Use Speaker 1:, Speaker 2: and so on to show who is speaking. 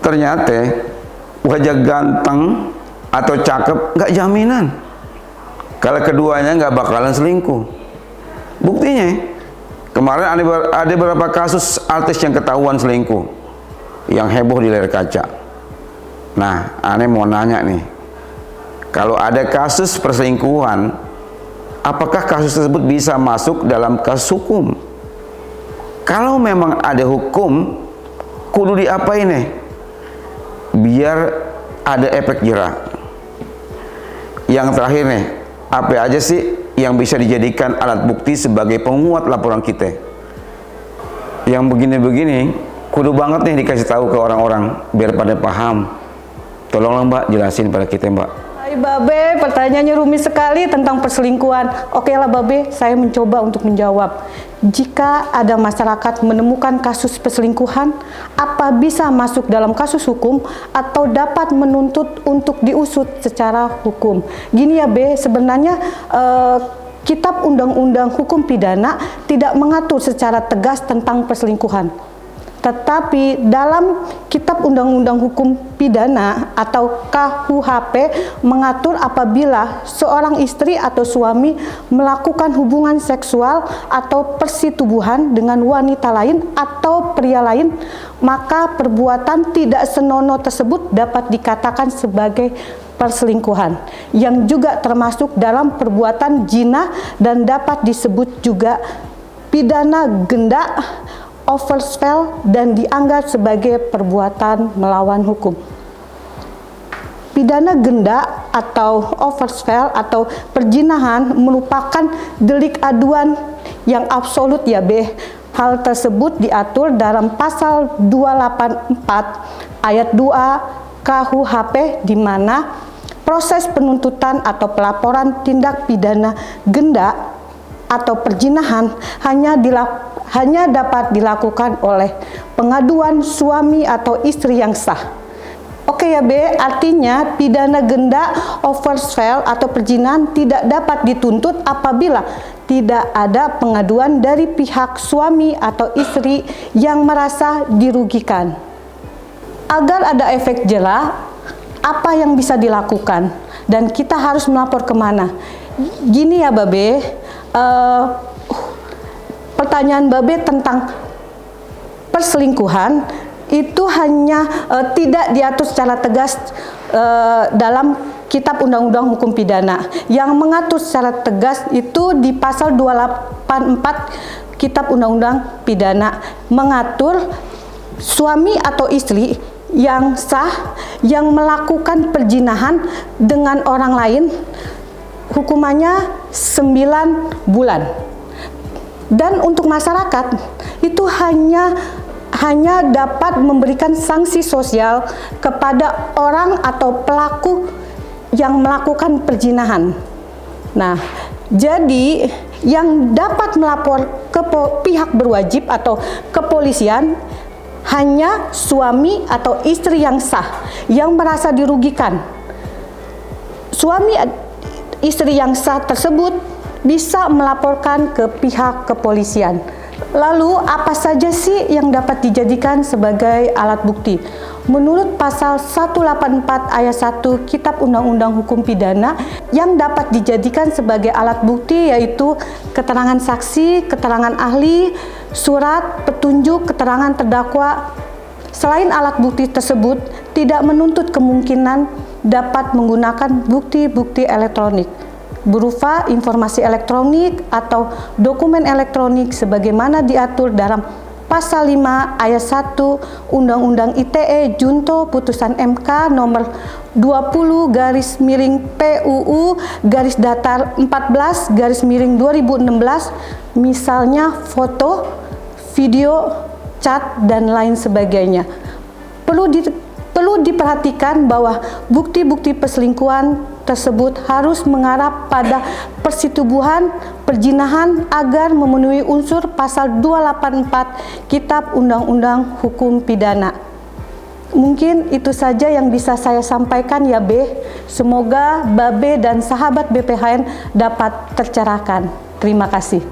Speaker 1: ternyata wajah ganteng atau cakep nggak jaminan kalau keduanya nggak bakalan selingkuh. Buktinya kemarin ada beberapa kasus artis yang ketahuan selingkuh yang heboh di layar kaca. Nah, aneh mau nanya nih, kalau ada kasus perselingkuhan, apakah kasus tersebut bisa masuk dalam kasus hukum? Kalau memang ada hukum, kudu diapain nih biar ada efek jerak. Yang terakhir nih, apa aja sih yang bisa dijadikan alat bukti sebagai penguat laporan kita? Yang begini-begini kudu banget nih dikasih tahu ke orang-orang biar pada paham. Tolonglah Mbak jelasin pada kita, Mbak.
Speaker 2: Hai Babe, pertanyaannya rumit sekali tentang perselingkuhan. Oke lah Babe, saya mencoba untuk menjawab. Jika ada masyarakat menemukan kasus perselingkuhan, apa bisa masuk dalam kasus hukum atau dapat menuntut untuk diusut secara hukum? Gini ya Be, sebenarnya Kitab Undang-Undang Hukum Pidana tidak mengatur secara tegas tentang perselingkuhan. Tetapi dalam Kitab Undang-Undang Hukum Pidana atau KUHP mengatur apabila seorang istri atau suami melakukan hubungan seksual atau persitubuhan dengan wanita lain atau pria lain, maka perbuatan tidak senonoh tersebut dapat dikatakan sebagai perselingkuhan, yang juga termasuk dalam perbuatan zina dan dapat disebut juga pidana genda, overspel, dan dianggap sebagai perbuatan melawan hukum. Pidana genda atau overspel atau perzinahan merupakan delik aduan yang absolut ya B. Hal tersebut diatur dalam pasal 284 ayat 2 KUHP, di mana proses penuntutan atau pelaporan tindak pidana genda atau perzinahan hanya dapat dilakukan oleh pengaduan suami atau istri yang sah. Oke ya B, artinya pidana genda, overspel atau perzinahan tidak dapat dituntut apabila tidak ada pengaduan dari pihak suami atau istri yang merasa dirugikan. Agar ada efek jera, apa yang bisa dilakukan dan kita harus melapor kemana? Gini ya Babe, pertanyaan Babe tentang perselingkuhan itu hanya tidak diatur secara tegas dalam Kitab Undang-Undang Hukum Pidana. Yang mengatur secara tegas itu di pasal 284 Kitab Undang-Undang Pidana, mengatur suami atau istri yang sah yang melakukan perzinahan dengan orang lain hukumannya 9 bulan. Dan untuk masyarakat itu hanya dapat memberikan sanksi sosial kepada orang atau pelaku yang melakukan perzinahan. Nah, jadi yang dapat melapor ke pihak berwajib atau kepolisian hanya suami atau istri yang sah yang merasa dirugikan. Suami istri yang sah tersebut bisa melaporkan ke pihak kepolisian. Lalu apa saja sih yang dapat dijadikan sebagai alat bukti? Menurut pasal 184 ayat 1 Kitab Undang-Undang Hukum Pidana, yang dapat dijadikan sebagai alat bukti yaitu keterangan saksi, keterangan ahli, surat petunjuk, keterangan terdakwa. Selain alat bukti tersebut tidak menuntut kemungkinan dapat menggunakan bukti-bukti elektronik berupa informasi elektronik atau dokumen elektronik sebagaimana diatur dalam pasal 5 ayat 1 Undang-Undang ITE Junto Putusan MK nomor 20/PUU/14/2016, misalnya foto, video, chat, dan lain sebagainya. Perlu diperhatikan bahwa bukti-bukti perselingkuhan tersebut harus mengarah pada persitubuhan, perzinahan agar memenuhi unsur pasal 284 Kitab Undang-Undang Hukum Pidana. Mungkin itu saja yang bisa saya sampaikan ya B. Semoga Babe dan sahabat BPHN dapat tercerahkan. Terima kasih.